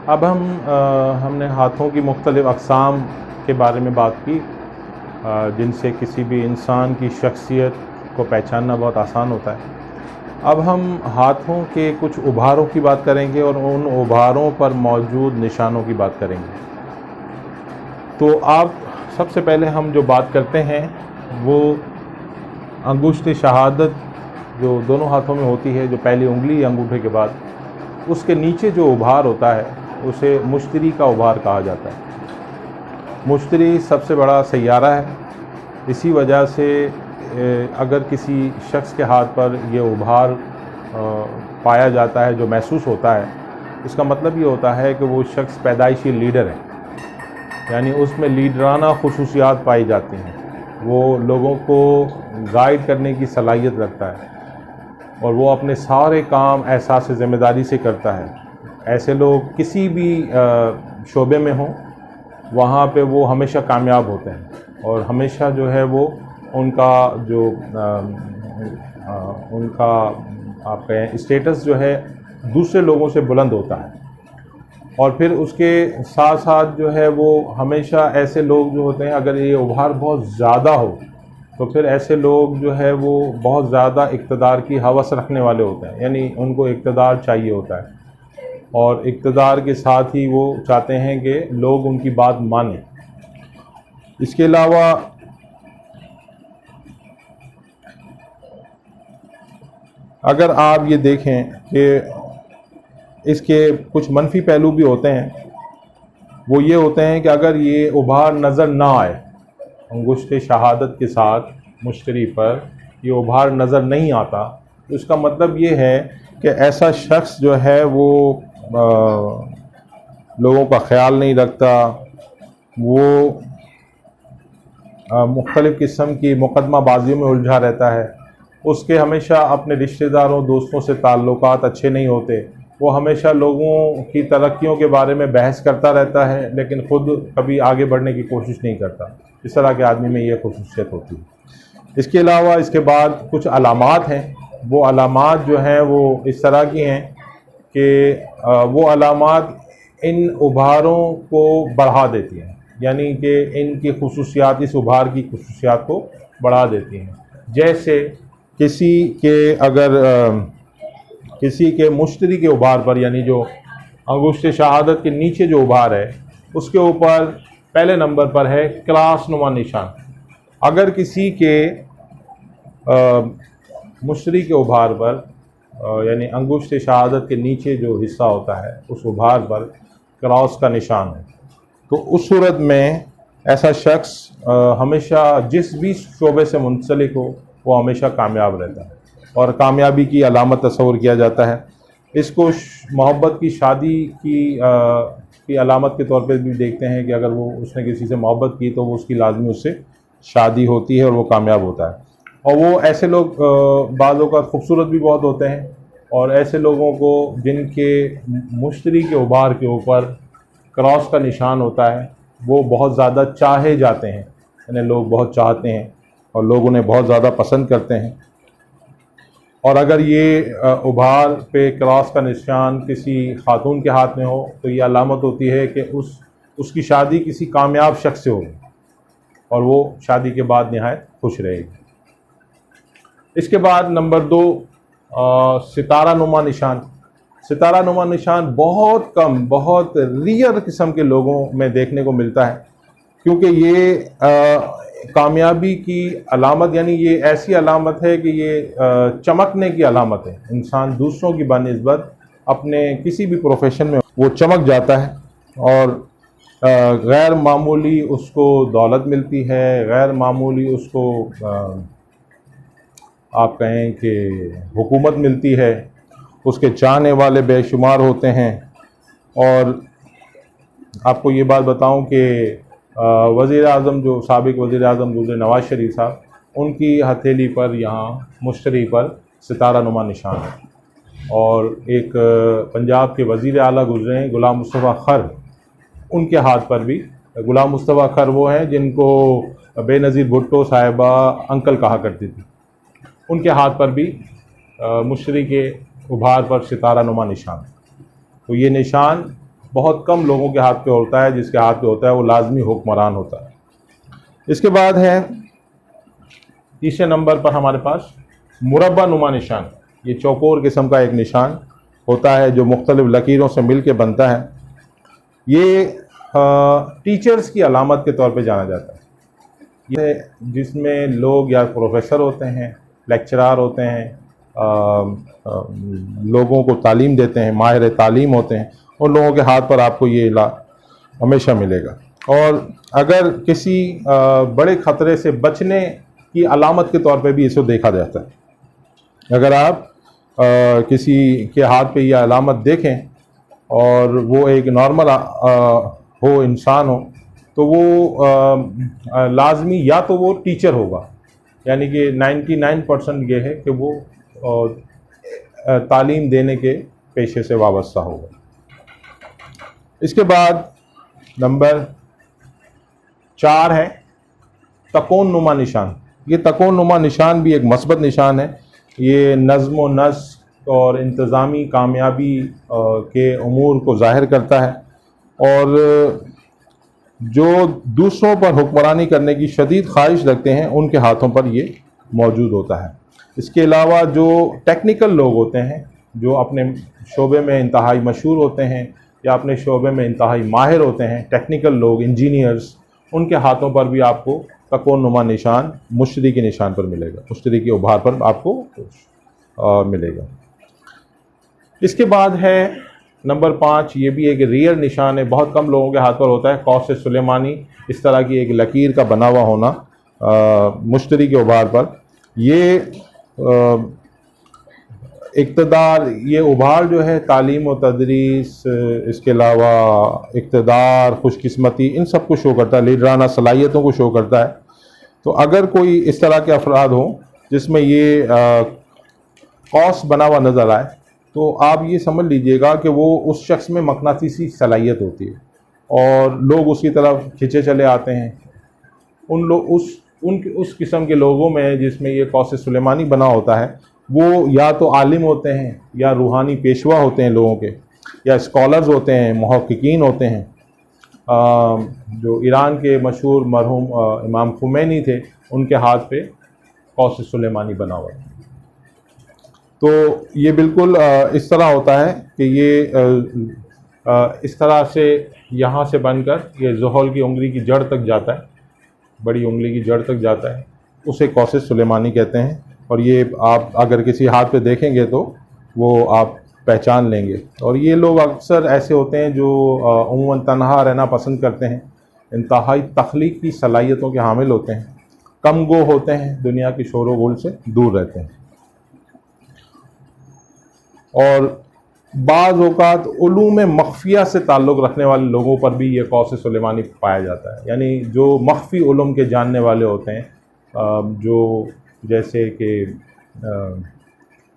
अब हमने हाथों की मुख्तलिफ़ अक़साम के बारे में बात की, जिनसे किसी भी इंसान की शख्सियत को पहचानना बहुत आसान होता है। अब हम हाथों के कुछ उभारों की बात करेंगे और उन उभारों पर मौजूद निशानों की बात करेंगे। तो आप सबसे पहले हम जो बात करते हैं वो अंगूठे शहादत जो दोनों हाथों में होती है, जो पहली उंगली अंगूठे के बाद, उसके नीचे जो उभार होता है उसे मुश्तरी का उभार कहा जाता है। मुश्तरी सबसे बड़ा सैयारा है। इसी वजह से अगर किसी शख्स के हाथ पर ये उभार पाया जाता है, जो महसूस होता है, इसका मतलब ये होता है कि वो शख्स पैदाइशी लीडर है, यानी उसमें लीडराना खुसूसियात पाई जाती हैं। वो लोगों को गाइड करने की सलाहियत रखता है और वो अपने सारे काम एहसास ज़िम्मेदारी से करता है। ऐसे लोग किसी भी शोबे में हों, वहाँ पे वो हमेशा कामयाब होते हैं और हमेशा जो है वो उनका जो उनका आप कहें स्टेटस जो है दूसरे लोगों से बुलंद होता है। और फिर उसके साथ साथ जो है वो हमेशा ऐसे लोग जो होते हैं, अगर ये उभार बहुत ज़्यादा हो तो फिर ऐसे लोग जो है वो बहुत ज़्यादा इक़्तिदार की हवस रखने वाले होते हैं, यानी उनको इक़्तिदार चाहिए होता है और इक़्तिदार के साथ ही वो चाहते हैं कि लोग उनकी बात मानें। इसके अलावा अगर आप ये देखें कि इसके कुछ मनफी पहलू भी होते हैं। वो ये होते हैं कि अगर ये उभार नज़र ना आए, अंगूठे शहादत के साथ मुश्तरी पर ये उभार नज़र नहीं आता, तो इसका मतलब ये है कि ऐसा शख्स जो है वो लोगों का ख्याल नहीं रखता, वो मुख्तलिफ़ किस्म की मुकदमाबाजियों में उलझा रहता है। उसके हमेशा अपने रिश्तेदारों दोस्तों से ताल्लुकात अच्छे नहीं होते। वो हमेशा लोगों की तरक्कियों के बारे में बहस करता रहता है, लेकिन ख़ुद कभी आगे बढ़ने की कोशिश नहीं करता। इस तरह के आदमी में ये ख़ुसूसियत होती है। इसके अलावा इसके बाद कुछ अलामात हैं। वो अलामात जो हैं वो इस तरह की हैं कि वो अलामात इन उभारों को बढ़ा देती हैं, यानी कि इनकी खुसूसियात इस उभार की खुसूसियात को बढ़ा देती हैं। जैसे किसी के मुश्तरी के उभार पर, यानी जो अंगूठे शहादत के नीचे जो उभार है उसके ऊपर पहले नंबर पर है क्रॉस नुमा निशान। अगर किसी के मुश्तरी के उभार पर यानी अंगूठे शहादत के नीचे जो हिस्सा होता है उस उभार पर क्रॉस का निशान है, तो उस सूरत में ऐसा शख्स हमेशा जिस भी शोबे से मुंसलिक हो वो हमेशा कामयाब रहता है और कामयाबी की अलामत तस्वर किया जाता है। इसको मोहब्बत की शादी की अलामत के तौर पर भी देखते हैं कि अगर वो उसने किसी से मोहब्बत की तो वो उसकी लाजमी उससे शादी होती है और वो कामयाब होता है। और वो ऐसे लोग बाज़ औक़ात ख़ूबसूरत भी बहुत होते हैं और ऐसे लोगों को जिनके मुश्तरी के उभार के ऊपर क्रॉस का निशान होता है वो बहुत ज़्यादा चाहे जाते हैं, यानी लोग बहुत चाहते हैं और लोग उन्हें बहुत ज़्यादा पसंद करते हैं। और अगर ये उभार पे क्रॉस का निशान किसी खातून के हाथ में हो तो ये अलामत होती है कि उसकी शादी किसी कामयाब शख्स से होगी और वो शादी के बाद निहायत खुश रहेगी। इसके बाद नंबर 2 सितारा नुमा निशान। सितारा नुमा निशान बहुत कम, बहुत रेयर किस्म के लोगों में देखने को मिलता है, क्योंकि ये कामयाबी की अलामत, यानी ये ऐसी अलामत है कि ये चमकने की अलामत है। इंसान दूसरों की बनिस्बत अपने किसी भी प्रोफेशन में वो चमक जाता है और गैर मामूली उसको दौलत मिलती है, गैर मामूली उसको आप कहें कि हुकूमत मिलती है, उसके चाहने वाले बेशुमार होते हैं। और आपको ये बात बताऊं कि वज़ीर-ए-आज़म जो साबिक़ वज़ीर-ए-आज़म गुज़रे नवाज़ शरीफ साहब, उनकी हथेली पर यहाँ मुश्तरी पर सितारा नुमा निशान है। और एक पंजाब के वज़ीर आला गुज़रे हैं ग़ुलाम मुस्तफ़ा खर, उनके हाथ पर भी, ग़ुलाम मुस्तफ़ा खर वो हैं जिनको बेनज़ीर भुट्टो साहिबा अंकल कहा करती थी, उनके हाथ पर भी मुश्तरी के उभार पर सितारा नुमा निशान। तो ये निशान बहुत कम लोगों के हाथ पे होता है, जिसके हाथ पे होता है वो लाजमी हुक्मरान होता है। इसके बाद है तीसरे नंबर पर हमारे पास मुरब्बा नुमा निशान। ये चौकोर किस्म का एक निशान होता है जो मुख्तलिफ लकीरों से मिल के बनता है। ये टीचर्स की अलामत के तौर पे जाना जाता है। ये जिसमें लोग या प्रोफेसर होते हैं, लेक्चरार होते हैं, लोगों को तालीम देते हैं, माहिर तालीम होते हैं, उन लोगों के हाथ पर आपको ये हमेशा मिलेगा। और अगर किसी बड़े ख़तरे से बचने की अलामत के तौर पे भी इसको देखा जाता है। अगर आप किसी के हाथ पे यह अलामत देखें और वो एक नॉर्मल हो, इंसान हो, तो वो लाजमी या तो वो टीचर होगा, यानी कि 99% ये है कि वो तालीम देने के पेशे से वाबस्ता होगा। इसके बाद नंबर 4 है तकोन नुमा निशान। ये तकोन नुमा निशान भी एक मस्बत निशान है। ये नज़्म व नस्क और इंतज़ामी कामयाबी के उमूर को ज़ाहिर करता है और जो दूसरों पर हुक्मरानी करने की शदीद ख्वाहिश रखते हैं उनके हाथों पर ये मौजूद होता है। इसके अलावा जो टेक्निकल लोग होते हैं, जो अपने शोबे में इंतहाई मशहूर होते हैं या अपने शोबे में इंतहाई माहिर होते हैं, टेक्निकल लोग, इंजीनियर्स, उनके हाथों पर भी आपको तकोन नुमा निशान मुश्तरी के निशान पर मिलेगा, मुश्तरी के उभार पर आपको मिलेगा। इसके बाद है नंबर 5, ये भी एक रियर निशान है, बहुत कम लोगों के हाथ पर होता है, कौस सुलेमानी। इस तरह की एक लकीर का बना हुआ होना मुश्तरी के उभार पर। ये इक़्तिदार, ये उभार जो है तालीम व तदरीस, इसके अलावा इक़्तिदार, खुशकिस्मती, इन सब को शो करता है, लीडराना सलाहियतों को शो करता है। तो अगर कोई इस तरह के अफराद हों जिसमें ये कौस बना हुआ नज़र आए, तो आप ये समझ लीजिएगा कि वो उस शख्स में मकनातीसी सलाहियत होती है और लोग उसकी तरफ खिंचे चले आते हैं। उस किस्म के लोगों में जिसमें ये कौस सुलेमानी बना होता है, वो या तो आलिम होते हैं या रूहानी पेशवा होते हैं लोगों के, या स्कॉलर्स होते हैं, मुहक्किकीन होते हैं। जो ईरान के मशहूर मरहूम इमाम खुमैनी थे, उनके हाथ पे कौस सुलेमानी बना हुआ है। तो ये बिल्कुल इस तरह होता है कि ये इस तरह से यहाँ से बनकर ये ज़ोहल की उंगली की जड़ तक जाता है, बड़ी उंगली की जड़ तक जाता है, उसे कौस सुलेमानी कहते हैं। और ये आप अगर किसी हाथ पे देखेंगे तो वो आप पहचान लेंगे। और ये लोग अक्सर ऐसे होते हैं जो उम्मन तन्हा रहना पसंद करते हैं, इंतहाई तख्लीकी सलाहियतों के हामिल होते हैं, कम गो होते हैं, दुनिया की शोर व गुल से दूर रहते हैं। और बाज़ औक़ात उलूम मख्फिया से ताल्लुक़ रखने वाले लोगों पर भी ये कौस सुलेमानी पाया जाता है, यानी जो मख्फी उलूम के जानने वाले होते हैं, जो जैसे कि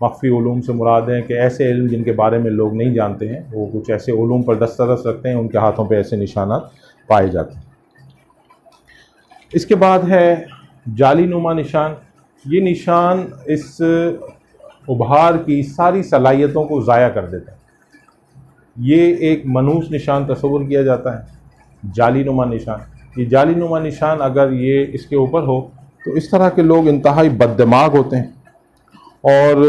मख्फी उलूम से मुराद हैं कि ऐसे इल्म जिनके बारे में लोग नहीं जानते हैं, वो कुछ ऐसे उलूम पर दस्तरस रखते हैं, उनके हाथों पे ऐसे निशानात पाए जाते हैं। इसके बाद है जाली नुमा निशान। ये निशान इस उभार की सारी सलाहियतों को ज़ाया कर देता है। ये एक मनहूस निशान तस्वुर किया जाता है, जाली नुमा निशान। ये जाली नुमा निशान अगर ये इसके ऊपर हो तो इस तरह के लोग इंतहाई बददिमाग होते हैं और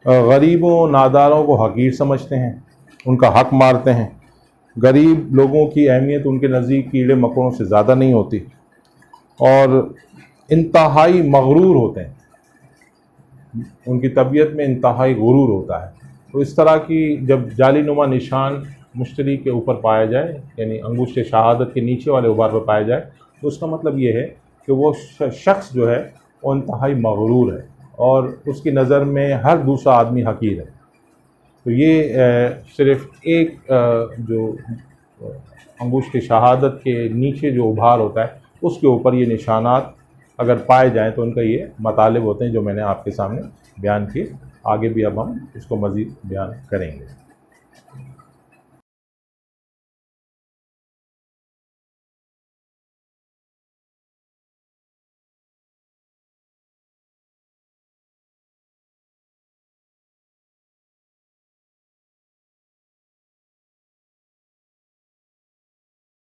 गरीबों नादारों को हकीर समझते हैं, उनका हक मारते हैं। गरीब लोगों की अहमियत उनके नज़दीक कीड़े मकोड़ों से ज़्यादा नहीं होती और इंतहाई मगरूर होते हैं, उनकी तबीयत में इंतहाई गुरूर होता है। तो इस तरह की जब जाली नुमा निशान मुश्तरी के ऊपर पाया जाए, यानी अंगूष्ठ शहादत के नीचे वाले उभार पर पाया जाए, तो उसका मतलब ये है कि वो शख्स जो है वो इंतहाई मगरूर है और उसकी नज़र में हर दूसरा आदमी हकीर है। तो ये सिर्फ़ एक जो अंगूष्ठ शहादत के नीचे जो उभार होता है उसके ऊपर ये निशानात अगर पाए जाएँ तो उनका ये मतालिब होते हैं जो मैंने आपके सामने बयान किए। आगे भी अब हम इसको मज़ीद बयान करेंगे।